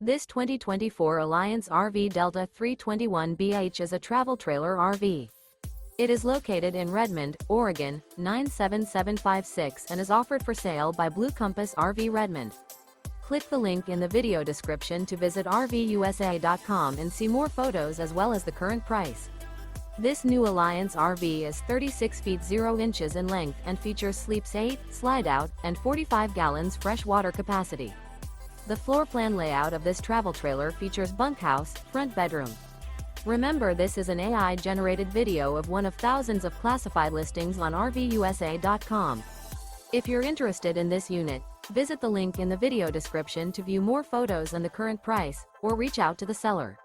This 2024 Alliance RV Delta 321BH is a travel trailer RV. It is located in Redmond, Oregon, 97756 and is offered for sale by Blue Compass RV Redmond. Click the link in the video description to visit RVUSA.com and see more photos as well as the current price. This new Alliance RV is 36 feet 0 inches in length and features sleeps 8, slide-out, and 45 gallons fresh water capacity. The floor plan layout of this travel trailer features bunkhouse, front bedroom. Remember, this is an AI-generated video of one of thousands of classified listings on RVUSA.com. If you're interested in this unit, visit the link in the video description to view more photos and the current price, or reach out to the seller.